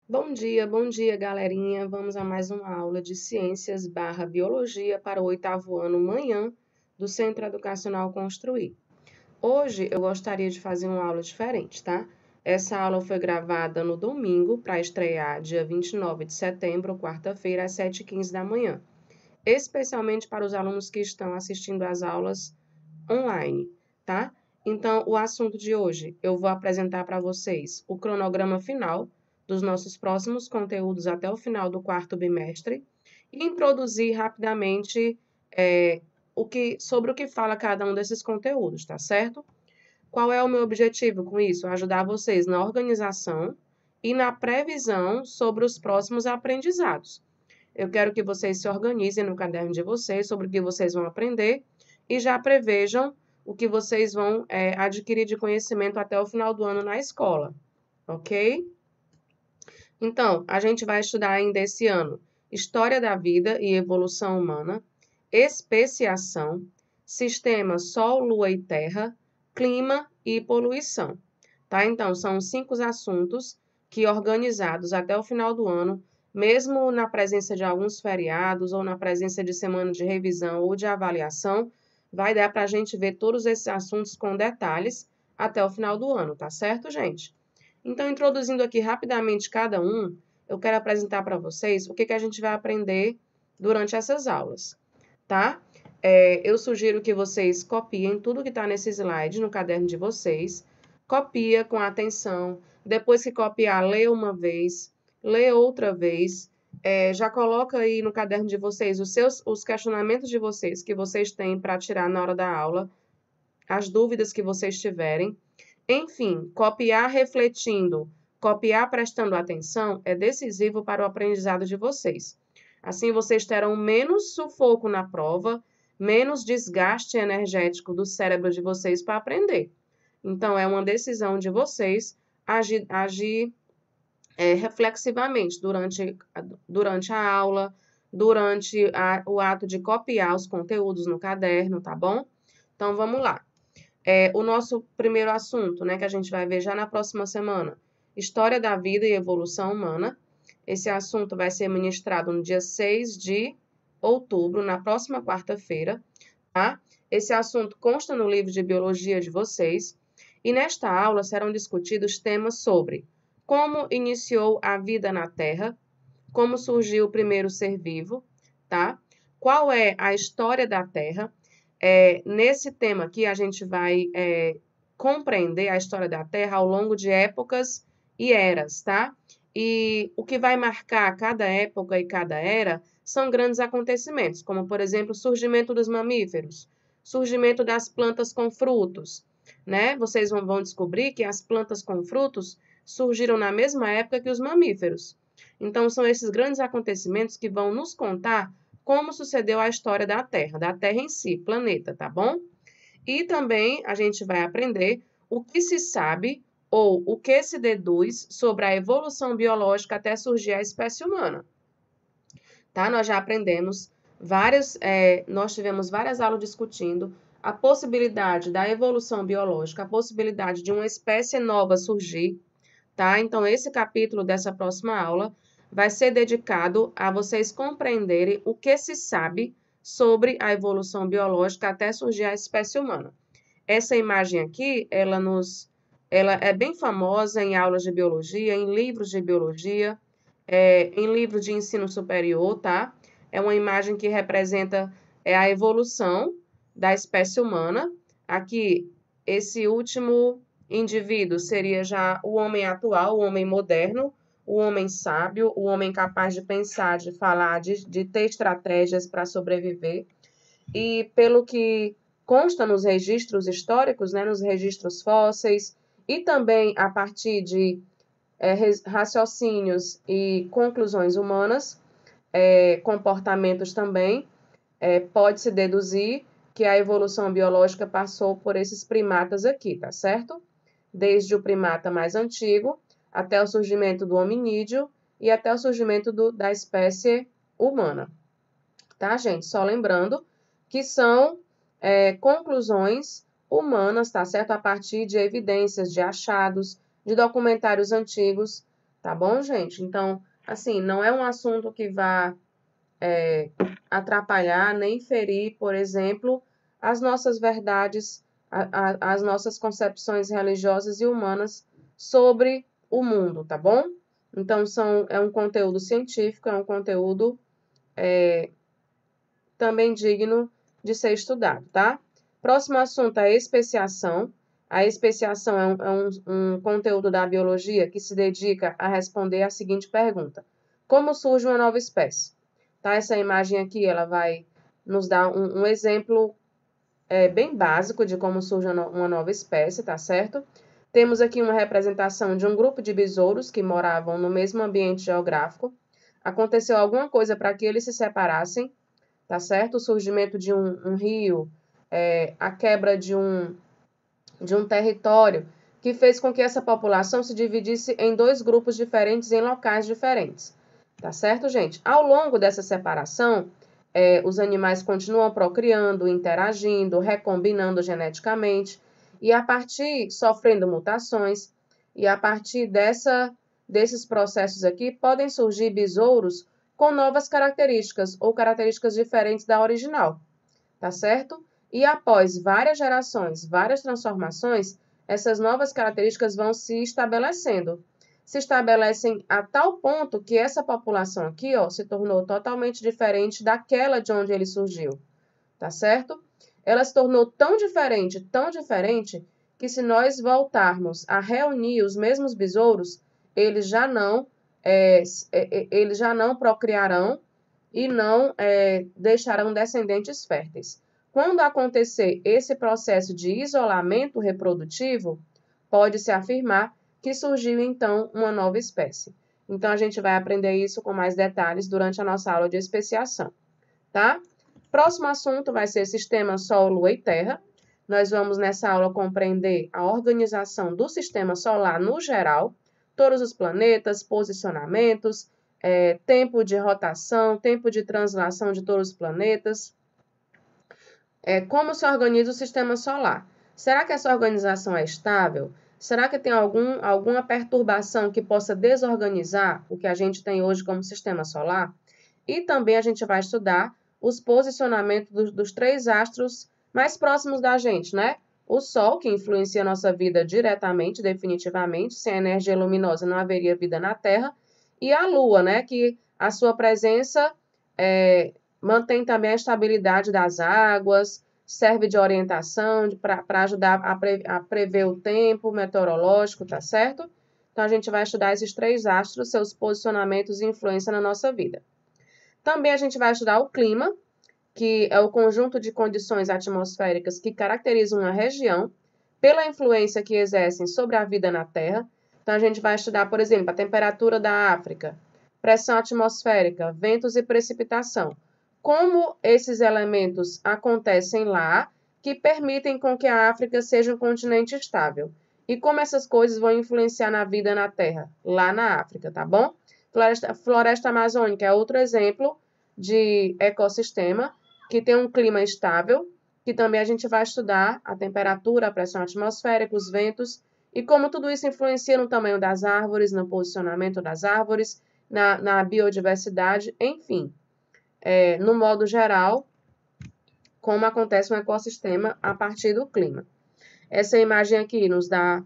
Bom dia, galerinha. Vamos a mais uma aula de Ciências barra Biologia para o oitavo ano manhã do Centro Educacional Construir. Hoje eu gostaria de fazer uma aula diferente, tá? Essa aula foi gravada no domingo para estrear dia 29 de setembro, quarta-feira, às 7h15 da manhã, especialmente para os alunos que estão assistindo às aulas online, tá? Então, o assunto de hoje, eu vou apresentar para vocês o cronograma final dos nossos próximos conteúdos até o final do quarto bimestre e introduzir rapidamente sobre o que fala cada um desses conteúdos, tá certo? Qual é o meu objetivo com isso? Ajudar vocês na organização e na previsão sobre os próximos aprendizados. Eu quero que vocês se organizem no caderno de vocês sobre o que vocês vão aprender e já prevejam o que vocês vão adquirir de conhecimento até o final do ano na escola, ok? Então, a gente vai estudar ainda esse ano História da Vida e Evolução Humana, Especiação, Sistema Sol, Lua e Terra, Clima e Poluição, tá? Então, são 5 assuntos que, organizados até o final do ano, mesmo na presença de alguns feriados ou na presença de semana de revisão ou de avaliação, vai dar para a gente ver todos esses assuntos com detalhes até o final do ano, tá certo, gente? Então, introduzindo aqui rapidamente cada um, eu quero apresentar para vocês o que a gente vai aprender durante essas aulas, tá? Eu sugiro que vocês copiem tudo que está nesse slide no caderno de vocês, copia com atenção, depois que copiar, lê uma vez, lê outra vez, já coloca aí no caderno de vocês os questionamentos de vocês que vocês têm para tirar na hora da aula, as dúvidas que vocês tiverem. Enfim, copiar refletindo, copiar prestando atenção é decisivo para o aprendizado de vocês. Assim, vocês terão menos sufoco na prova, menos desgaste energético do cérebro de vocês para aprender. Então, é uma decisão de vocês agir reflexivamente durante a aula, durante o ato de copiar os conteúdos no caderno, tá bom? Então, vamos lá. O nosso primeiro assunto, né, que a gente vai ver já na próxima semana, História da Vida e Evolução Humana. Esse assunto vai ser ministrado no dia 6 de outubro, na próxima quarta-feira, tá? Esse assunto consta no livro de biologia de vocês, e nesta aula serão discutidos temas sobre como iniciou a vida na Terra, como surgiu o primeiro ser vivo, tá? Qual é a história da Terra? Nesse tema aqui, a gente vai compreender a história da Terra ao longo de épocas e eras, tá? E o que vai marcar cada época e cada era são grandes acontecimentos, como, por exemplo, o surgimento dos mamíferos, surgimento das plantas com frutos, né? Vocês vão descobrir que as plantas com frutos surgiram na mesma época que os mamíferos. Então, são esses grandes acontecimentos que vão nos contar como sucedeu a história da Terra em si, planeta, tá bom? E também a gente vai aprender o que se sabe ou o que se deduz sobre a evolução biológica até surgir a espécie humana, tá? Nós já aprendemos nós tivemos várias aulas discutindo a possibilidade da evolução biológica, a possibilidade de uma espécie nova surgir, tá? Então, esse capítulo dessa próxima aula vai ser dedicado a vocês compreenderem o que se sabe sobre a evolução biológica até surgir a espécie humana. Essa imagem aqui, ela é bem famosa em aulas de biologia, em livros de biologia, em livros de ensino superior, tá? É uma imagem que representa a evolução da espécie humana. Aqui, esse último indivíduo seria já o homem atual, o homem moderno, o homem sábio, o homem capaz de pensar, de falar, de ter estratégias para sobreviver. E pelo que consta nos registros históricos, né, nos registros fósseis, e também a partir de raciocínios e conclusões humanas, comportamentos também, pode-se deduzir que a evolução biológica passou por esses primatas aqui, tá certo? Desde o primata mais antigo até o surgimento do hominídeo e até o surgimento da espécie humana. Tá, gente? Só lembrando que são conclusões humanas, tá certo? A partir de evidências, de achados, de documentários antigos, Tá bom, gente? Então, assim, não é um assunto que vá atrapalhar nem ferir, por exemplo, as nossas verdades, as nossas concepções religiosas e humanas sobre o mundo, tá bom? Então, é um conteúdo científico, é um conteúdo também digno de ser estudado, tá? Próximo assunto é a especiação. A especiação é um conteúdo da biologia que se dedica a responder a seguinte pergunta: como surge uma nova espécie? Tá? Essa imagem aqui, ela vai nos dar um exemplo bem básico de como surge uma nova espécie, tá certo? Temos aqui uma representação de um grupo de besouros que moravam no mesmo ambiente geográfico. Aconteceu alguma coisa para que eles se separassem, tá certo? O surgimento de um rio, a quebra de um território, que fez com que essa população se dividisse em dois grupos diferentes em locais diferentes. Tá certo, gente? Ao longo dessa separação, os animais continuam procriando, interagindo, recombinando geneticamente, e a partir, sofrendo mutações, e a partir desses processos aqui, podem surgir besouros com novas características ou características diferentes da original, tá certo? E após várias gerações, várias transformações, essas novas características vão se estabelecendo. Se estabelecem a tal ponto que essa população aqui, ó, se tornou totalmente diferente daquela de onde ele surgiu, tá certo? Ela se tornou tão diferente, que se nós voltarmos a reunir os mesmos besouros, eles já não procriarão e não deixarão descendentes férteis. Quando acontecer esse processo de isolamento reprodutivo, pode-se afirmar que surgiu, então, uma nova espécie. Então, a gente vai aprender isso com mais detalhes durante a nossa aula de especiação, tá? Próximo assunto vai ser Sistema Sol, Lua e Terra. Nós vamos, nessa aula, compreender a organização do Sistema Solar no geral, todos os planetas, posicionamentos, tempo de rotação, tempo de translação de todos os planetas, como se organiza o Sistema Solar. Será que essa organização é estável? Será que tem alguma perturbação que possa desorganizar o que a gente tem hoje como Sistema Solar? E também a gente vai estudar os posicionamentos dos três astros mais próximos da gente, né? O Sol, que influencia a nossa vida diretamente, definitivamente. Sem a energia luminosa não haveria vida na Terra. E a Lua, né? Que a sua presença mantém também a estabilidade das águas, serve de orientação para ajudar a prever o tempo meteorológico, tá certo? Então, a gente vai estudar esses três astros, seus posicionamentos e influência na nossa vida. Também a gente vai estudar o clima, que é o conjunto de condições atmosféricas que caracterizam uma região pela influência que exercem sobre a vida na Terra. Então, a gente vai estudar, por exemplo, a temperatura da África, pressão atmosférica, ventos e precipitação. Como esses elementos acontecem lá, que permitem com que a África seja um continente estável. E como essas coisas vão influenciar na vida na Terra, lá na África, tá bom? Floresta amazônica é outro exemplo de ecossistema que tem um clima estável, que também a gente vai estudar a temperatura, a pressão atmosférica, os ventos, e como tudo isso influencia no tamanho das árvores, no posicionamento das árvores, na biodiversidade, enfim. No modo geral, como acontece um ecossistema a partir do clima. Essa imagem aqui nos dá,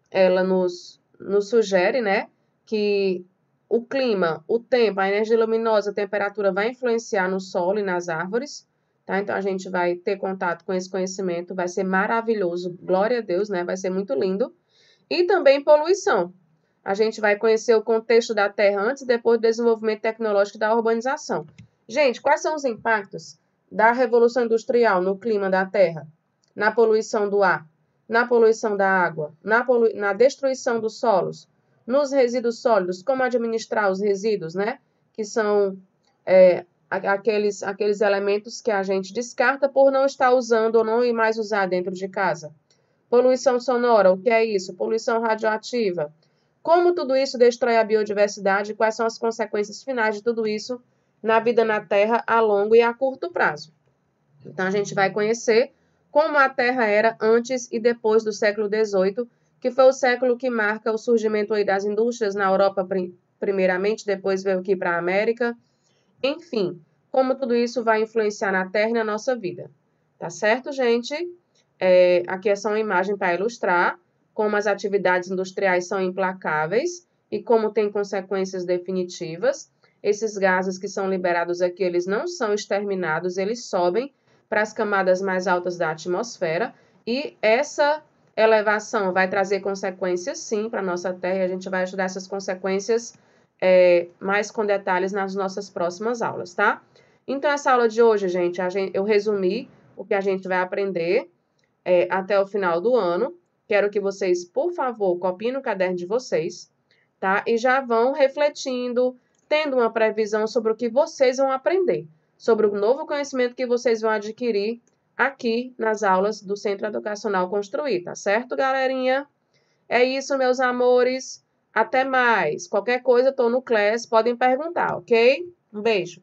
ela nos sugere, né, que o clima, o tempo, a energia luminosa, a temperatura vai influenciar no solo e nas árvores, tá? Então, a gente vai ter contato com esse conhecimento, vai ser maravilhoso, glória a Deus, né? Vai ser muito lindo. E também poluição. A gente vai conhecer o contexto da Terra antes e depois do desenvolvimento tecnológico da urbanização. Gente, quais são os impactos da Revolução Industrial no clima da Terra? Na poluição do ar, na poluição da água, na destruição dos solos, nos resíduos sólidos, como administrar os resíduos, né? Que são aqueles elementos que a gente descarta por não estar usando ou não ir mais usar dentro de casa. Poluição sonora, o que é isso? Poluição radioativa. Como tudo isso destrói a biodiversidade e quais são as consequências finais de tudo isso na vida na Terra a longo e a curto prazo. Então, a gente vai conhecer como a Terra era antes e depois do século XVIII, que foi o século que marca o surgimento aí das indústrias na Europa primeiramente, depois veio aqui para a América. Enfim, como tudo isso vai influenciar na Terra e na nossa vida. Tá certo, gente? Aqui é só uma imagem para ilustrar como as atividades industriais são implacáveis e como tem consequências definitivas. Esses gases que são liberados aqui, eles não são exterminados, eles sobem para as camadas mais altas da atmosfera e essa elevação vai trazer consequências, sim, para a nossa Terra e a gente vai estudar essas consequências mais com detalhes nas nossas próximas aulas, tá? Então, essa aula de hoje, gente, eu resumi o que a gente vai aprender até o final do ano. Quero que vocês, por favor, copiem no caderno de vocês, tá? E já vão refletindo, tendo uma previsão sobre o que vocês vão aprender, sobre o novo conhecimento que vocês vão adquirir aqui nas aulas do Centro Educacional Construir, tá certo, galerinha? É isso, meus amores. Até mais. Qualquer coisa, estou no Class, podem perguntar, ok? Um beijo.